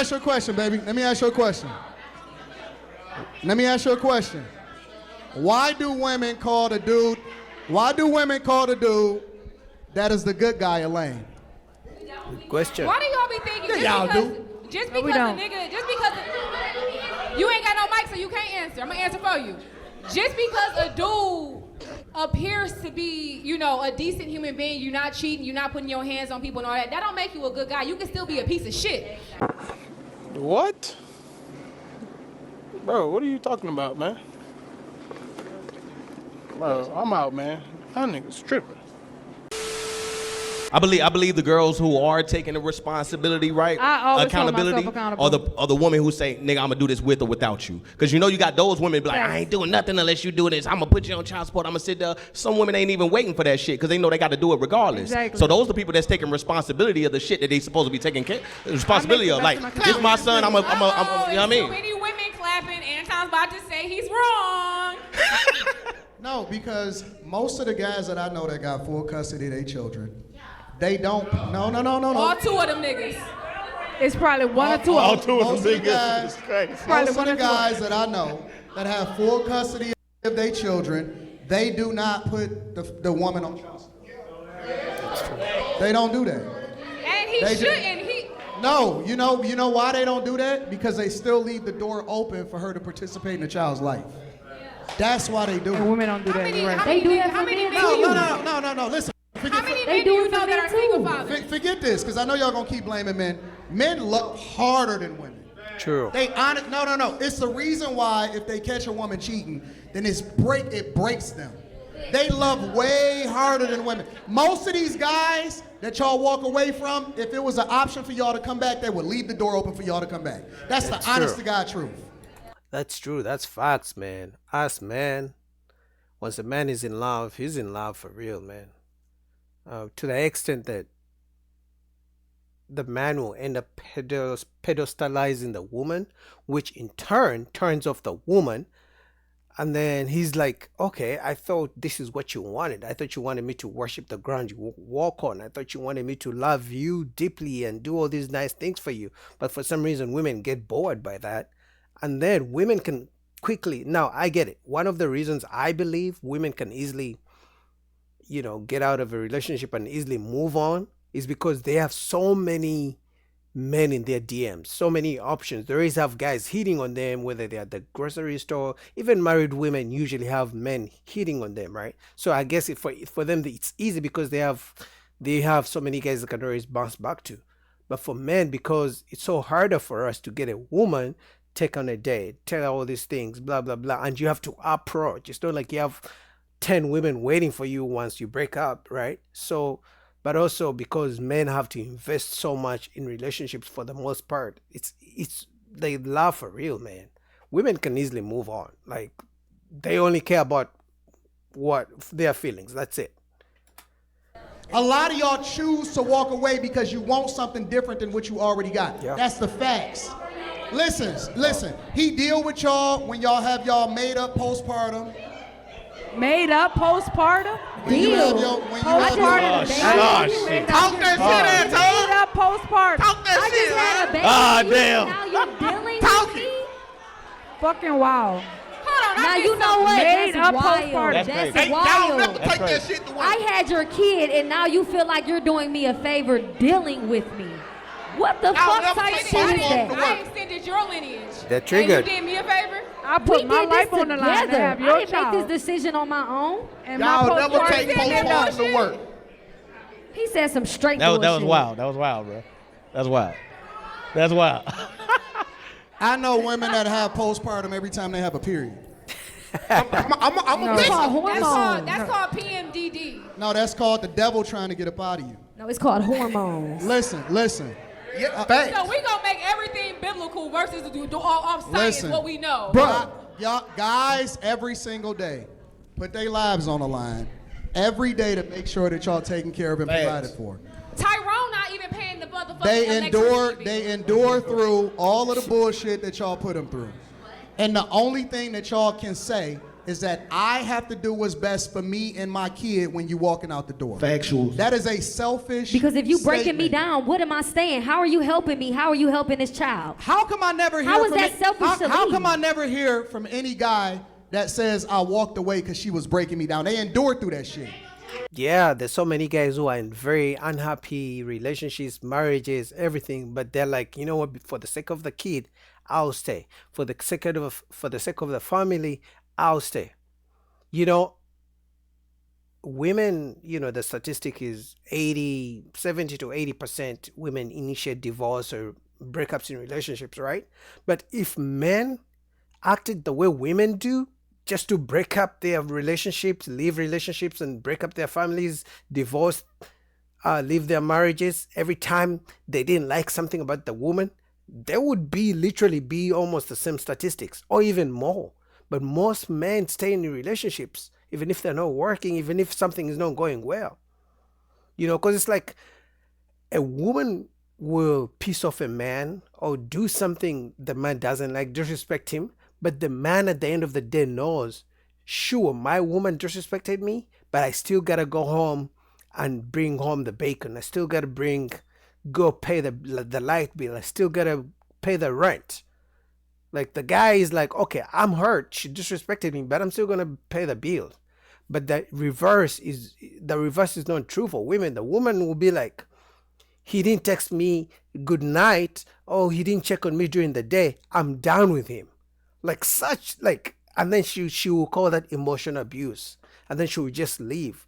ask you a question, baby. Let me ask you a question. Why do women call the dude that is the good guy a lame? Good question. Why do y'all be thinking just because a nigga, you ain't got no mic, so you can't answer. I'm gonna answer for you. Just because a dude appears to be, a decent human being, you're not cheating, you're not putting your hands on people and all that don't make you a good guy. You can still be a piece of shit. What? Bro, what are you talking about, man? Bro, I'm out, man. That nigga's tripping. I believe the girls who are taking the responsibility, right? Accountability, or the woman who say, nigga, I'm gonna do this with or without you. Cause you got those women be like, I ain't doing nothing unless you do this. I'm gonna put you on child support. I'm gonna sit there. Some women ain't even waiting for that shit because they know they got to do it regardless. Exactly. So those are the people that's taking responsibility of the shit that they supposed to be taking responsibility of. Like, this my son. I'm you know what I mean? Too many women clapping. Anton's about to say he's wrong. No, because most of the guys that I know that got full custody of their children, they don't. No. All two of them niggas. It's probably one or two All of them. two of Most them of the guys, niggas. most of the guys that I know that have full custody of their children, they do not put the woman on child support. They don't do that. And he They shouldn't. No, you know why they don't do that? Because they still leave the door open for her to participate in the child's life. That's why they do it. And women don't do that. You're right. They do that for men too. No. Listen. How many They men do do you it know for that men are single too. fathers? Forget this, because I know y'all gonna keep blaming men. Men look harder than women. True. No. It's the reason why if they catch a woman cheating, then it breaks them. They love way harder than women. Most of these guys that y'all walk away from, if it was an option for y'all to come back, they would leave the door open for y'all to come back. That's the honest to God truth. That's true. That's facts, man. Us, man. Once a man is in love, he's in love for real, man. To the extent that the man will end up pedestalizing the woman, which in turn turns off the woman. And then he's like, okay, I thought this is what you wanted. I thought you wanted me to worship the ground you walk on. I thought you wanted me to love you deeply and do all these nice things for you. But for some reason, women get bored by that. And then women can quickly, now I get it. One of the reasons I believe women can easily, get out of a relationship and easily move on is because they have so many men in their DMs, so many options. They always have guys hitting on them, whether they're at the grocery store. Even married women usually have men hitting on them, right? So I guess for them it's easy because they have so many guys that can always bounce back to. But for men, because it's so harder for us to get a woman, take on a date, tell her all these things, blah blah blah, and you have to approach. It's not like you have 10 women waiting for you once you break up, right? So, but also because men have to invest so much in relationships for the most part, it's they love for real, man. Women can easily move on. Like, they only care about what their feelings. That's it. A lot of y'all choose to walk away because you want something different than what you already got. Yeah. That's the facts. Listen. He deal with y'all when y'all have y'all made up postpartum. Made up postpartum? Postpartum. Talk that shit, Anton. Made up postpartum. Talk that I shit, just had a baby. Ah, damn. Now you're dealing Talk with it. me. Fucking wow. Hold on. Now you know what? Made That's up wild. postpartum. That's Hey, y'all never wild. take that shit to work. I had your kid, and now you feel like you're doing me a favor dealing with me. What the fuck never type take shit my is fault for that? I extended your lineage. That triggered. And you did me a favor? I We put my did this life on the line to together. have your I didn't child. make this decision on my own. And Y'all my never take postpartum. postpartum to work. He said some straight That bullshit. was wild. That was wild, bro. That's wild. I know women that have postpartum every time they have a period. I'm a It's bitch. called hormones. That's called PMDD. No, that's called the devil trying to get up out of you. No, it's called hormones. Listen. Yeah, facts. So we gonna make everything biblical versus do all off science Listen. what we know. Y'all guys every single day put their lives on the line every day to make sure that y'all taken care of and provided for. Tyrone not even paying the motherfucking They endure through all of the bullshit that y'all put them through. And the only thing that y'all can say is that I have to do what's best for me and my kid when you walking out the door. Factual. That is a selfish Because if you breaking me statement. down, what am I staying? How are you helping me? How are you helping this child? How come I never hear How is from that selfish to how leave? come I never hear from any guy that says I walked away because she was breaking me down? They endured through that shit. Yeah, there's so many guys who are in very unhappy relationships, marriages, everything, but they're like, you know what, for the sake of the kid, I'll stay. For the sake of the family, I'll stay. You know, women, you know, the statistic is 70 to 80% women initiate divorce or breakups in relationships, right? But if men acted the way women do, just to break up their relationships, leave relationships and break up their families, divorce, leave their marriages, every time they didn't like something about the woman, there would be literally be almost the same statistics or even more. But most men stay in relationships, even if they're not working, even if something is not going well. You know, because it's like a woman will piss off a man or do something the man doesn't like, disrespect him. But the man at the end of the day knows, sure, my woman disrespected me, but I still gotta go home and bring home the bacon. I still gotta go pay the light bill. I still gotta pay the rent. Like the guy is like, okay, I'm hurt. She disrespected me, but I'm still gonna pay the bill. But the reverse is not true for women. The woman will be like, he didn't text me good night. Oh, he didn't check on me during the day. I'm down with him. And then she will call that emotional abuse, and then she will just leave.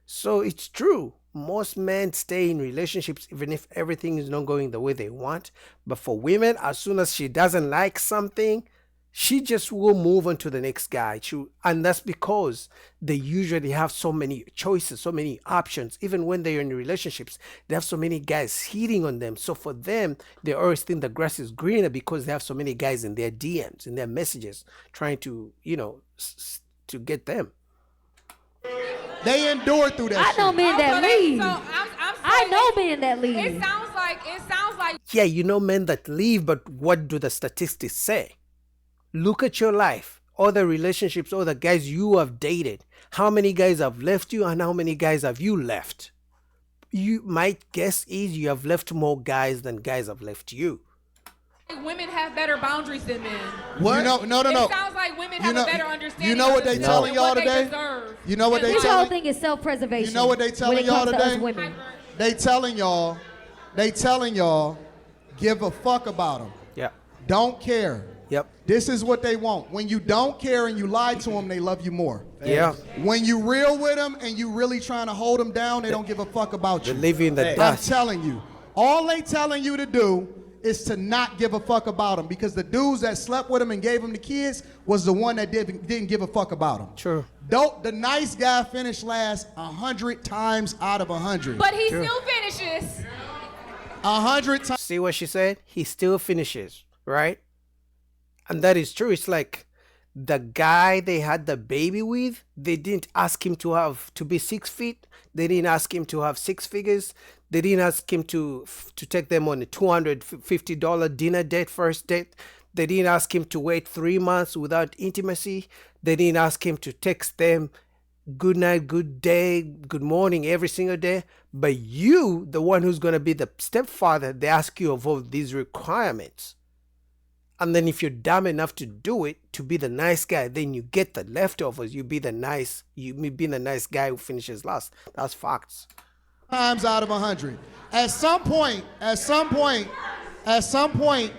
So it's true. Most men stay in relationships even if everything is not going the way they want. But for women, as soon as she doesn't like something, she just will move on to the next guy. And that's because they usually have so many choices, so many options. Even when they're in relationships, they have so many guys hitting on them. So for them, they always think the grass is greener because they have so many guys in their DMs, in their messages, trying to, you know, to get them. They endured through that I know shit. men that leave. So I know men that leave. It sounds like. Yeah, you know men that leave, but what do the statistics say? Look at your life, all the relationships, all the guys you have dated. How many guys have left you and how many guys have you left? My guess is you have left more guys than guys have left you. Women have better boundaries than men. What? No. It sounds like women have a better understanding. You know what they of telling y'all what they today? deserve. You know what they This whole telling? thing is self-preservation. You know what they telling when it y'all comes to today? us women. They telling y'all, give a fuck about them. Yeah. Don't care. Yep. This is what they want. When you don't care and you lie to them, they love you more. Yeah. When you real with them and you really trying to hold them down, they don't give a fuck about They you. live in the I'm dust. telling you. All they telling you to do is to not give a fuck about them, because the dudes that slept with them and gave them the kids was the one that didn't give a fuck about them. True. The nice guy finished last 100 times out of 100. But he still finishes. 100 times. See what she said? He still finishes, right? And that is true. It's like the guy they had the baby with, they didn't ask him to be 6 feet. They didn't ask him to have 6 figures. They didn't ask him to take them on a $250 dinner date, first date. They didn't ask him to wait 3 months without intimacy. They didn't ask him to text them good night, good day, good morning every single day. But you, the one who's going to be the stepfather, they ask you of all these requirements. And then if you're dumb enough to do it, to be the nice guy, then you get the leftovers. You be the nice guy who finishes last. That's facts. Times out of 100. At some point,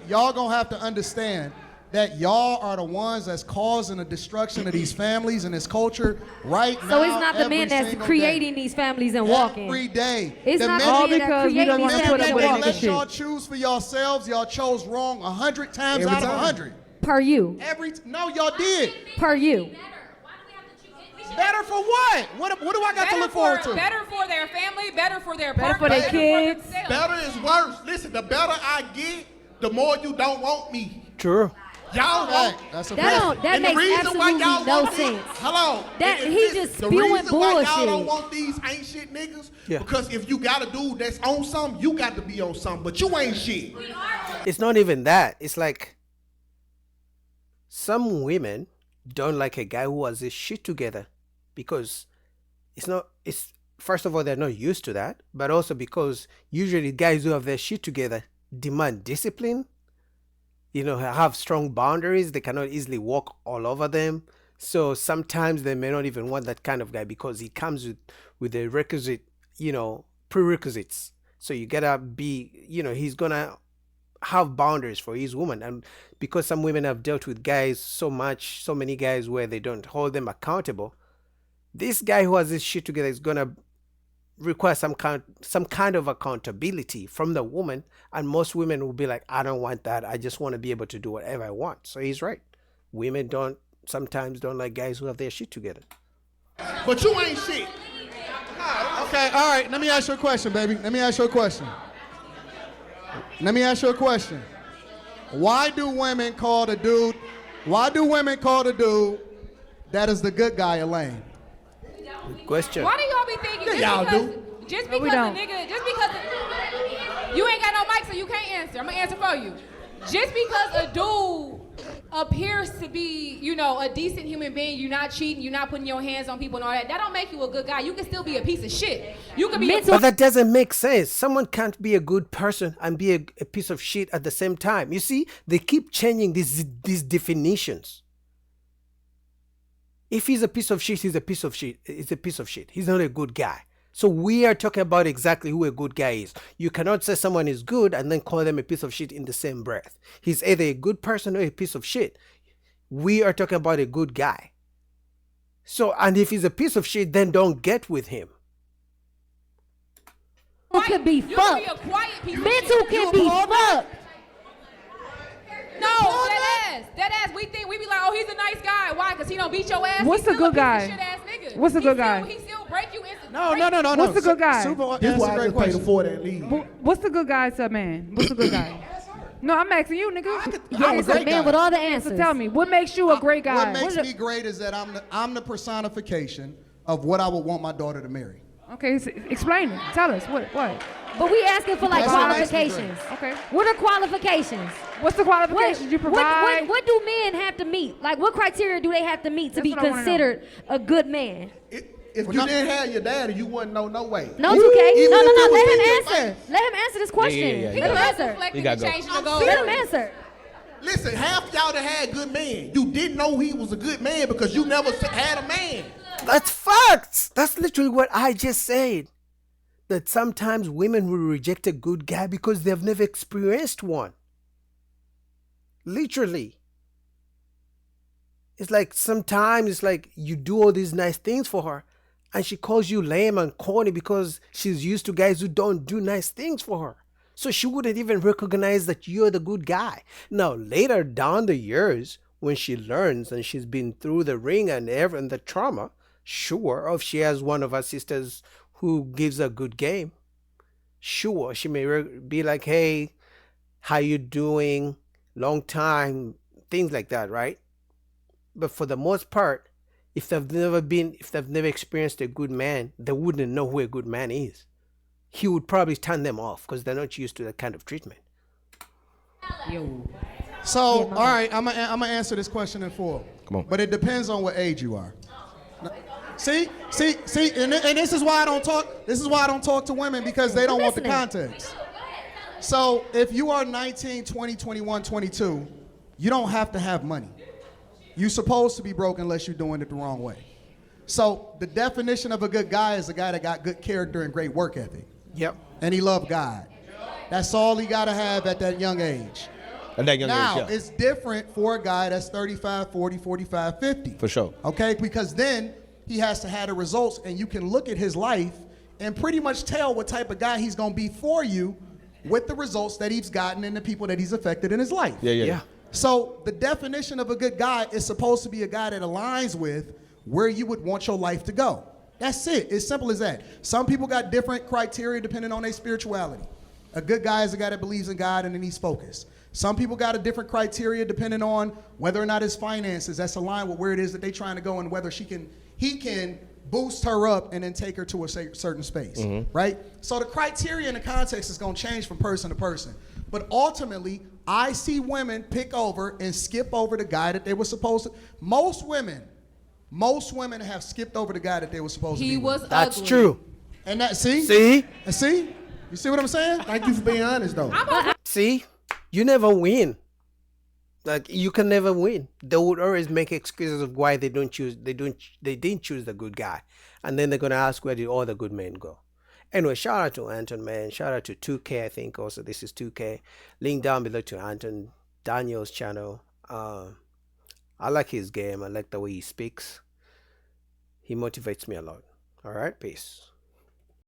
y'all gonna have to understand that y'all are the ones that's causing the destruction of these families and this culture right now. So it's not the men that's single creating day. these families and walking. Every day. It's The not men- the All men that because we create don't these wanna men put families up that and with they that let walking. y'all choose for yourselves, y'all chose wrong 100 times Every out of time. 100. Per you. No, y'all did. Per you. Better for what? What do I got to look forward to? Better for their family, better for their Better partner, for their kids. themselves. Better is worse. Listen, the better I get, the more you don't want me. True. Y'all want. That's a That fact. don't. That And the makes reason why absolutely y'all no want sense. Hello. That- And he listen, just the spewing reason why y'all bullshit. don't want these ain't shit niggas, Yeah. because if you got a dude that's on something, you got to be on something, but you ain't shit. It's not even that. It's like some women don't like a guy who has his shit together, because it's first of all, they're not used to that, but also because usually guys who have their shit together demand discipline, have strong boundaries. They cannot easily walk all over them. So sometimes they may not even want that kind of guy because he comes with the requisite, prerequisites. So you gotta be, he's gonna have boundaries for his woman. And because some women have dealt with guys so many guys where they don't hold them accountable, this guy who has his shit together is gonna require some kind of accountability from the woman, and most women will be like, I don't want that. I just want to be able to do whatever I want. So he's right. Women sometimes don't like guys who have their shit together. But you ain't shit. Okay, all right. Let me ask you a question, baby. Let me ask you a question. Why do women call the dude that is the good guy a lame? Good question. Why do y'all be thinking just because you ain't got no mic, so you can't answer. I'm gonna answer for you. Just because a dude appears to be, a decent human being, you're not cheating, you're not putting your hands on people and all that, that don't make you a good guy. You can still be a piece of shit. You can be But that doesn't make sense. Someone can't be a good person and be a piece of shit at the same time. You see, they keep changing these definitions. If he's a piece of shit, he's a piece of shit. He's a piece of shit. He's not a good guy. So we are talking about exactly who a good guy is. You cannot say someone is good and then call them a piece of shit in the same breath. He's either a good person or a piece of shit. We are talking about a good guy. So, and if he's a piece of shit, then don't get with him. Who can be fucked? Mental can be fucked. No, that ass. We be like, oh, he's a nice guy. Why? Because he don't beat your ass. What's a good guy? What's a good guy? He still break you instantly. No. What's the good guy? That's why I just pay the 40 and leave. What's the good guy to a man? What's the good guy? No, I'm asking you, nigga. Yes, a man with all the answers. So tell me, what makes you a great guy? What makes me great is that I'm the personification of what I would want my daughter to marry. Okay, explain it. Tell us what. But we asking for like That's what makes me qualifications. Okay. What are qualifications? What's the qualifications you provide? What do men have to meet? Like, what criteria do they have to meet to be That's what I wanna considered a good man? If you didn't have your daddy, you wouldn't know no way. No, 2K. No. if Let it was him in your answer. Let him answer this question. Yeah. Let him answer. You gotta go. Let him answer. Listen, half y'all that had good men, you didn't know he was a good man because you never had a man. That's facts. That's literally what I just said. That sometimes women will reject a good guy because they've never experienced one. Literally. It's like sometimes it's like you do all these nice things for her and she calls you lame and corny because she's used to guys who don't do nice things for her. So she wouldn't even recognize that you're the good guy. Now, later down the years, when she learns and she's been through the ring and the trauma, sure, if she has one of her sisters who gives a good game, sure, she may be like, hey, how you doing? Long time, things like that, right? But for the most part, if they've never experienced a good man, they wouldn't know who a good man is. He would probably turn them off because they're not used to that kind of treatment. So, all right, I'm gonna answer this question in full. Come on. But it depends on what age you are. See, and this is why I don't talk. This is why I don't talk to women, because they don't want the context. So if you are 19, 20, 21, 22, you don't have to have money. You're supposed to be broke unless you're doing it the wrong way. So the definition of a good guy is a guy that got good character and great work ethic. Yep. And he loved God. That's all he got to have at that young age. At that young Now, age, yeah. it's different for a guy that's 35, 40, 45, 50. For sure. Okay, because then he has to have the results, and you can look at his life and pretty much tell what type of guy he's going to be for you with the results that he's gotten and the people that he's affected in his life. Yeah. So the definition of a good guy is supposed to be a guy that aligns with where you would want your life to go. That's it. It's simple as that. Some people got different criteria depending on their spirituality. A good guy is a guy that believes in God and then he's focused. Some people got a different criteria depending on whether or not his finances that's aligned with where it is that they're trying to go and whether he can boost her up and then take her to a certain space, right? So the criteria and the context is going to change from person to person. But ultimately, I see women pick over and skip over the guy that they were supposed to. Most women have skipped over the guy that they were supposed to be. He was with. That's ugly. true. And that see? See? And see? You see what I'm saying? Thank you for being honest, though. See? You never win. Like you can never win. They would always make excuses of why they didn't choose the good guy. And then they're gonna ask where did all the good men go. Anyway, shout out to Anton, man. Shout out to 2K, I think also this is 2K. Link down below to Anton Daniel's channel. I like his game. I like the way he speaks. He motivates me a lot. Alright, peace.